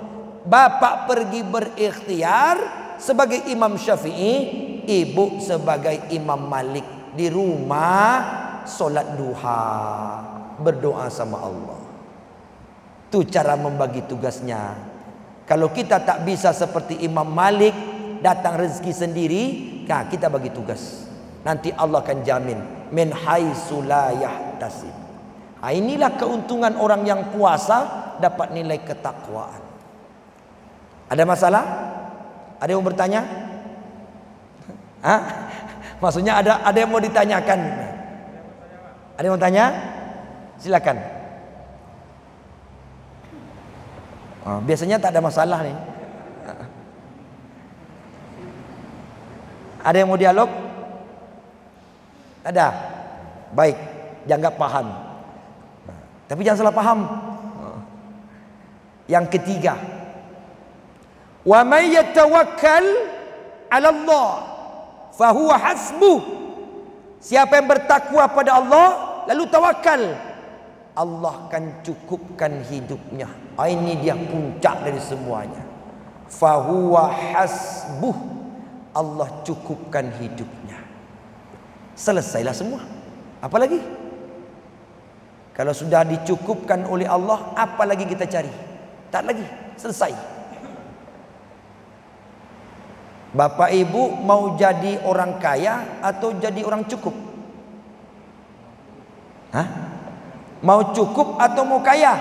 Bapak pergi berikhtiar sebagai Imam Syafi'i, ibu sebagai Imam Malik. Di rumah solat duha, berdoa sama Allah. Itu cara membagi tugasnya. Kalau kita tak bisa seperti Imam Malik, datang rezeki sendiri, nah kita bagi tugas. Nanti Allah akan jamin min haitsu la yahtasib. Nah, inilah keuntungan orang yang puasa, dapat nilai ketakwaan. Ada masalah? Ada yang mau bertanya? Hah? Maksudnya ada yang mau ditanyakan? Ada yang mau tanya? Silakan. Biasanya tak ada masalah nih. Ada yang mau dialog? Ada? Baik, jangan paham. Tapi jangan salah paham. Yang ketiga, wa may yatawakkal 'ala Allah fahuwa hasbuh. Siapa yang bertakwa pada Allah lalu tawakal, Allah akan cukupkan hidupnya. Ini dia puncak dari semuanya. Fahuwa hasbuh, Allah cukupkan hidupnya. Selesailah semua. Apa lagi? Kalau sudah dicukupkan oleh Allah, apa lagi kita cari? Tak lagi, selesai. Bapak ibu mau jadi orang kaya atau jadi orang cukup? Hah? Mau cukup atau mau kaya?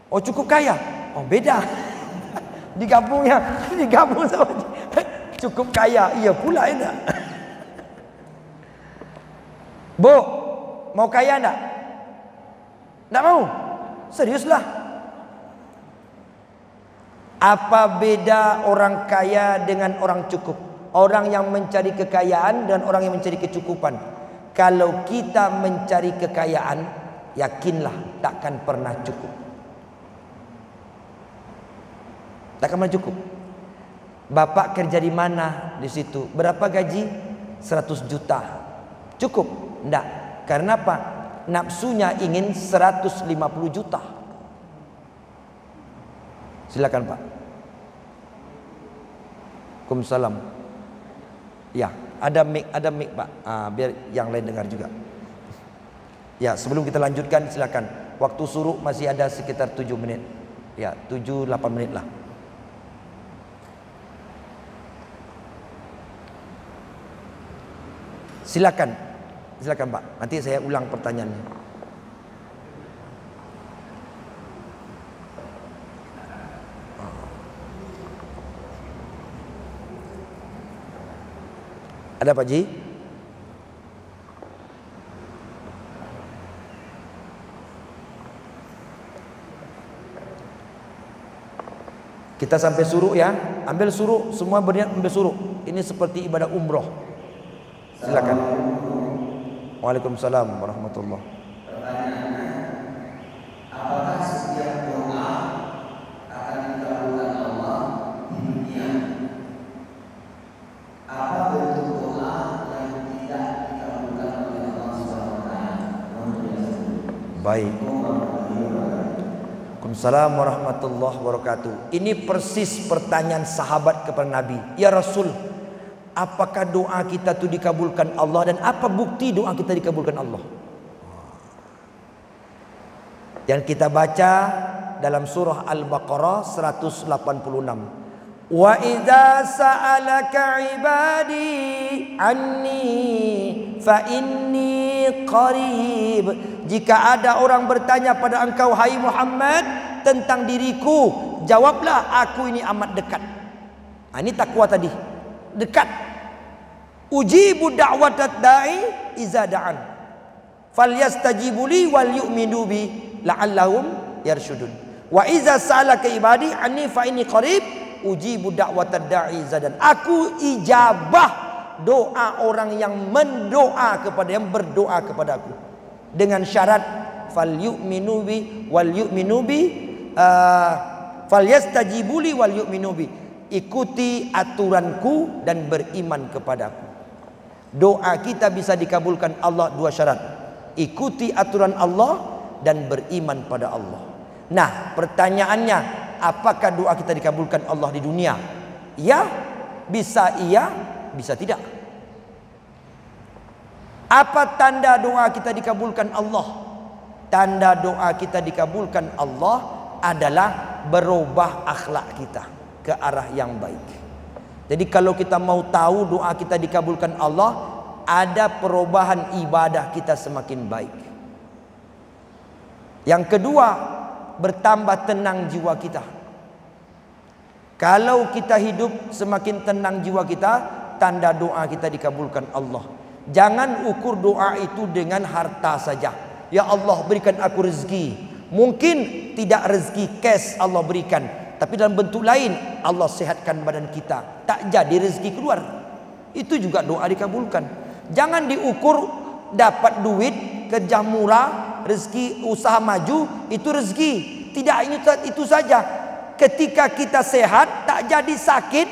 Oh, cukup kaya. Oh, beda. Digabung sama cukup kaya. Iya pula enggak? Bu, mau kaya enggak? Enggak mau? Seriuslah. Apa beda orang kaya dengan orang cukup? Orang yang mencari kekayaan dan orang yang mencari kecukupan. Kalau kita mencari kekayaan, yakinlah takkan pernah cukup. Takkan pernah cukup. Bapak kerja di mana? Di situ. Berapa gaji? 100 juta. Cukup? Enggak. Karena apa? Nafsunya ingin 150 juta. Silakan Pak. Waalaikumsalam. Ya, ada mic Pak. Biar yang lain dengar juga. Ya, sebelum kita lanjutkan silakan. Waktu suruh masih ada sekitar 7 menit. Ya, 7-8 menit lah. Silakan. Silakan Pak. Nanti saya ulang pertanyaannya. Ada Pak Ji? Kita sampai suruh ya. Ambil suruh, semua berniat ambil suruh. Ini seperti ibadah umroh. Silakan. Waalaikumsalam warahmatullahi. Pertanyaannya, apakah setiap doa akan dikabulkan Allah di dunia? Apa bentuk doa yang tidak dikabulkan oleh Allah SWT? Baik. Waalaikumsalam warahmatullahi wabarakatuh. Ini persis pertanyaan sahabat kepada Nabi. Ya Rasul, apakah doa kita itu dikabulkan Allah dan apa bukti doa kita dikabulkan Allah? Yang kita baca dalam surah Al-Baqarah 186. Wa idza sa'alaka ibadi anni fa inni qarib. Jika ada orang bertanya pada engkau hai Muhammad tentang diriku, jawablah aku ini amat dekat. Ini takwa tadi. Dekat. Ujibu da'watat da'i iza da'an. falyastajibu li wal yu'minu bi la'allahum yarshudun. Wa iza sa'alaka ibadi anni fa inni qarib ujibu da'watad da'i zadan. Aku ijabah doa orang yang mendoa kepada, yang berdoa kepada aku, dengan syarat fal yu'minu bi wal yu'minu bi falyastajibu li wal yu'minu bi. Ikuti aturanku dan beriman kepadaku. Doa kita bisa dikabulkan Allah dua syarat. Ikuti aturan Allah dan beriman pada Allah. Nah, pertanyaannya, apakah doa kita dikabulkan Allah di dunia? Ya, bisa iya, bisa tidak. Apa tanda doa kita dikabulkan Allah? Tanda doa kita dikabulkan Allah adalah berubah akhlak kita ke arah yang baik. Jadi kalau kita mau tahu doa kita dikabulkan Allah, ada perubahan ibadah kita semakin baik. Yang kedua, bertambah tenang jiwa kita. Kalau kita hidup semakin tenang jiwa kita, tanda doa kita dikabulkan Allah. Jangan ukur doa itu dengan harta saja. Ya Allah, berikan aku rezeki. Mungkin tidak rezeki cash Allah berikan, tapi dalam bentuk lain Allah sehatkan badan kita, tak jadi rezeki keluar. Itu juga doa dikabulkan. Jangan diukur dapat duit, kerja murah, rezeki, usaha maju, itu rezeki. Tidak itu saja. Ketika kita sehat, tak jadi sakit.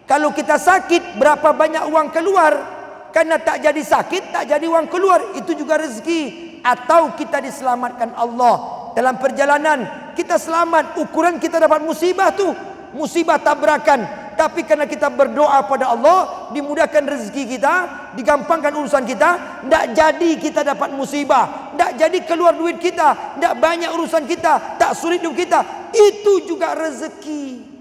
Kalau kita sakit, berapa banyak uang keluar? Karena tak jadi sakit, tak jadi uang keluar, itu juga rezeki. Atau kita diselamatkan Allah dalam perjalanan, kita selamat, ukuran kita dapat musibah tuh, musibah tabrakan. Tapi karena kita berdoa pada Allah, dimudahkan rezeki kita, digampangkan urusan kita, tidak jadi kita dapat musibah, tidak jadi keluar duit kita, tidak banyak urusan kita, tak sulit hidup kita, itu juga rezeki.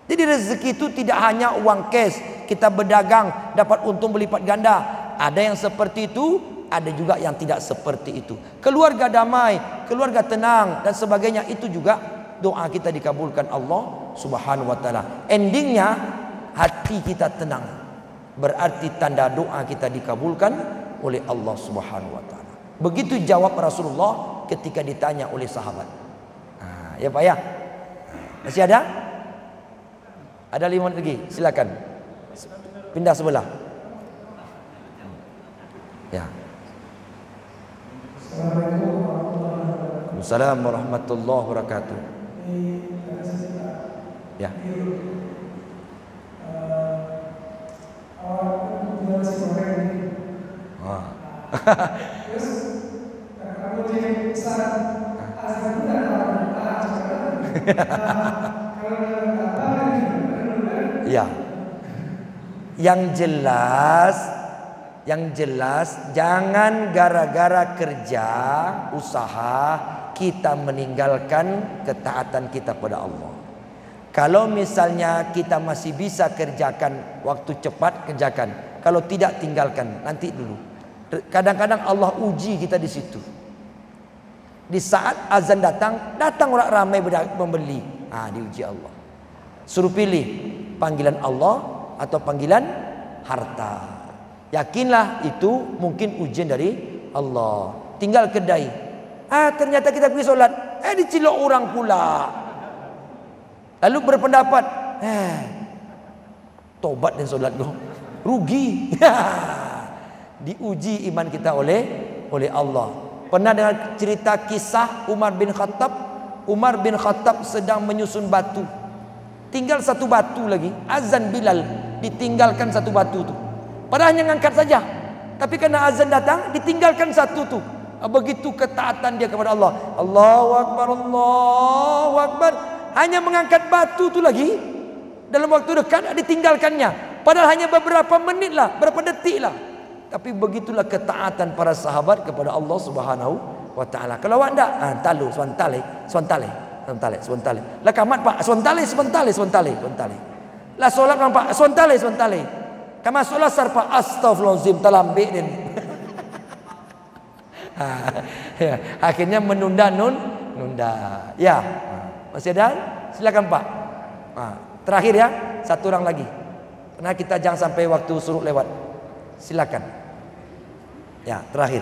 Jadi rezeki itu tidak hanya uang cash, kita berdagang dapat untung berlipat ganda. Ada yang seperti itu, ada juga yang tidak seperti itu. Keluarga damai, keluarga tenang dan sebagainya, itu juga doa kita dikabulkan Allah Subhanahu wa taala. Endingnya hati kita tenang, berarti tanda doa kita dikabulkan oleh Allah Subhanahu wa taala. Begitu jawab Rasulullah ketika ditanya oleh sahabat. Ya Pak ya. Masih ada? Ada 5 menit lagi, silakan. Pindah sebelah. Ya. Assalamualaikum warahmatullahi wabarakatuh. Ya. Ya. Yang jelas jangan gara-gara kerja, usaha kita meninggalkan ketaatan kita pada Allah. Kalau misalnya kita masih bisa kerjakan, waktu cepat kerjakan. Kalau tidak, tinggalkan, nanti dulu. Kadang-kadang Allah uji kita di situ. Di saat azan datang orang ramai membeli. Diuji Allah. Suruh pilih panggilan Allah atau panggilan harta. Yakinlah itu mungkin ujian dari Allah. Tinggal kedai. Ternyata kita pergi solat, dicilok orang pula. Lalu berpendapat, tobat dan solat kau rugi. Diuji iman kita oleh Allah. Pernah dengar cerita kisah Umar bin Khattab? Umar bin Khattab sedang menyusun batu. Tinggal satu batu lagi. Azan Bilal, ditinggalkan satu batu tu. Padahal hanya ngangkat saja. Tapi karena azan datang, ditinggalkan satu tu. Begitu ketaatan dia kepada Allah. Allahu Akbar, Allahu Akbar. Hanya mengangkat batu tu lagi. Dalam waktu dekat ditinggalkannya. Padahal hanya beberapa menit lah, berapa detik lah. Tapi begitulah ketaatan para sahabat kepada Allah Subhanahu wa taala. Kalau awak enggak, talu swantale. Lah kamat Pak, swantale. Lah solat Pak, swantale. Kama solat sar Pak, astagfirullahalazim, talambik din. Akhirnya menunda. Ya. Masih ada? Silakan Pak. Terakhir ya, satu orang lagi. Karena kita jangan sampai waktu suruh lewat. Silakan. Ya, terakhir.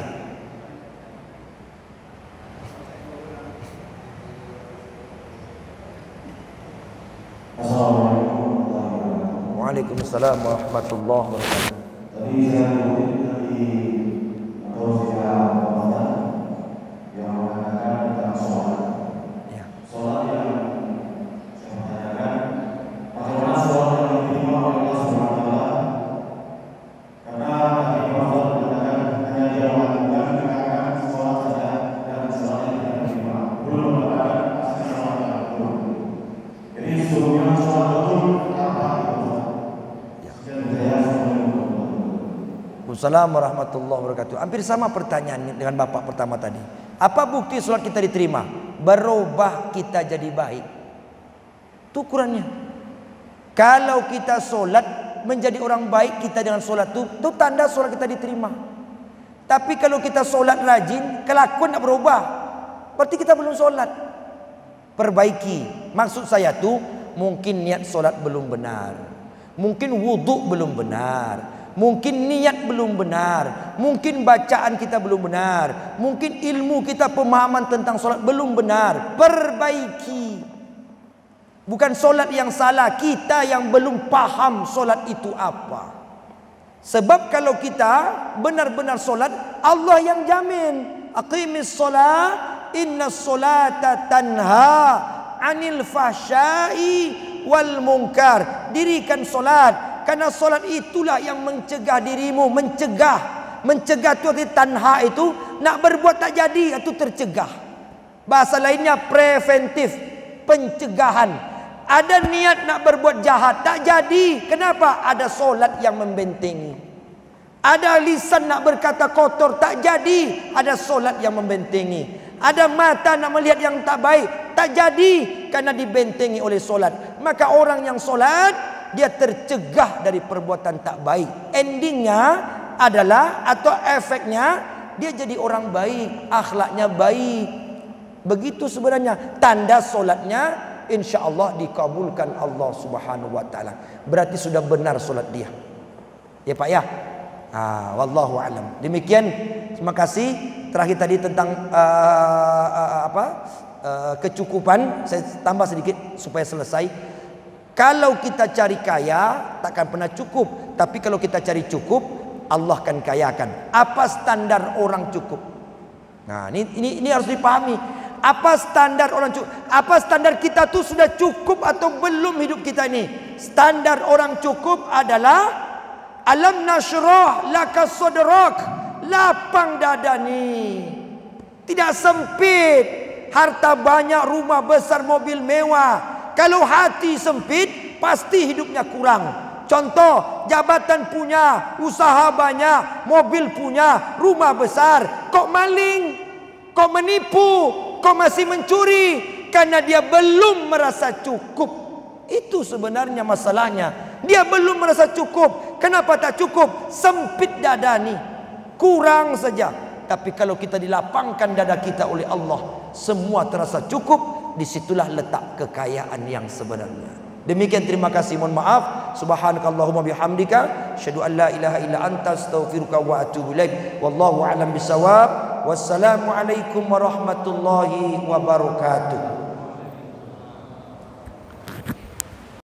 Assalamualaikum warahmatullahi wabarakatuh. Waalaikumsalam warahmatullahi wabarakatuh. Tadi saya mengutip dari Rasulullah yang mengatakan tentang sholat. Ya. Sholat yang saya tanyakan, bagaimana sholat yang diterima oleh Allah Subhanahu wa Ta'ala? Karena tadi Rasul mengatakan hanya dia melakukan mengatakan sholat saja dan sholatnya tidak diterima. Belum mengatakan asal sholat yang betul. Jadi sebelumnya sholat betul apa itu? Assalamualaikum warahmatullahi wabarakatuh. Hampir sama pertanyaan dengan bapak pertama tadi. Apa bukti sholat kita diterima? Berubah kita jadi baik. Itu ukurannya. Kalau kita sholat menjadi orang baik, kita dengan sholat itu tanda sholat kita diterima. Tapi kalau kita sholat rajin, kelakuan tak berubah, berarti kita belum sholat. Perbaiki. Maksud saya tuh mungkin niat sholat belum benar, mungkin wudhu belum benar, mungkin niat belum benar, mungkin bacaan kita belum benar, mungkin ilmu kita, pemahaman tentang solat belum benar. Perbaiki. Bukan solat yang salah, kita yang belum paham solat itu apa. Sebab kalau kita benar-benar solat, Allah yang jamin. Aqimis solat, inna solata tanha anil fahsyai wal munkar. Dirikan solat, karena solat itulah yang mencegah dirimu. Mencegah itu arti tanha itu nak berbuat tak jadi, itu tercegah. Bahasa lainnya preventif, pencegahan. Ada niat nak berbuat jahat, tak jadi. Kenapa? Ada solat yang membentengi. Ada lisan nak berkata kotor, tak jadi. Ada solat yang membentengi. Ada mata nak melihat yang tak baik, tak jadi, karena dibentengi oleh solat. Maka orang yang solat, dia tercegah dari perbuatan tak baik. Endingnya adalah, atau efeknya, dia jadi orang baik, akhlaknya baik. Begitu sebenarnya tanda solatnya, insya Allah dikabulkan Allah Subhanahu wa Ta'ala. Berarti sudah benar solat dia. Ya Pak ya. Wallahu alam. Demikian. Terima kasih. Terakhir tadi tentang kecukupan. Saya tambah sedikit supaya selesai. Kalau kita cari kaya, takkan pernah cukup. Tapi kalau kita cari cukup, Allah akan kayakan. Apa standar orang cukup? Nah, ini harus dipahami. Apa standar orang cukup? Apa standar kita tuh sudah cukup atau belum hidup kita ini? Standar orang cukup adalah alam nashrah laka sadrak, lapang dada ni. Tidak sempit, harta banyak, rumah besar, mobil mewah. Kalau hati sempit, pasti hidupnya kurang. Contoh, jabatan punya, usaha banyak, mobil punya, rumah besar, kok maling, kok menipu, kok masih mencuri, karena dia belum merasa cukup. Itu sebenarnya masalahnya. Dia belum merasa cukup. Kenapa tak cukup? Sempit dada ni, kurang saja. Tapi kalau kita dilapangkan dada kita oleh Allah, semua terasa cukup. Disitulah letak kekayaan yang sebenarnya. Demikian, terima kasih, mohon maaf. Subhanakallahumma bihamdika, asyhadu an la ilaha illa anta, astaghfiruka wa atubu ilaik. Wallahu a'lam bisawab. Wassalamualaikum warahmatullahi wabarakatuh.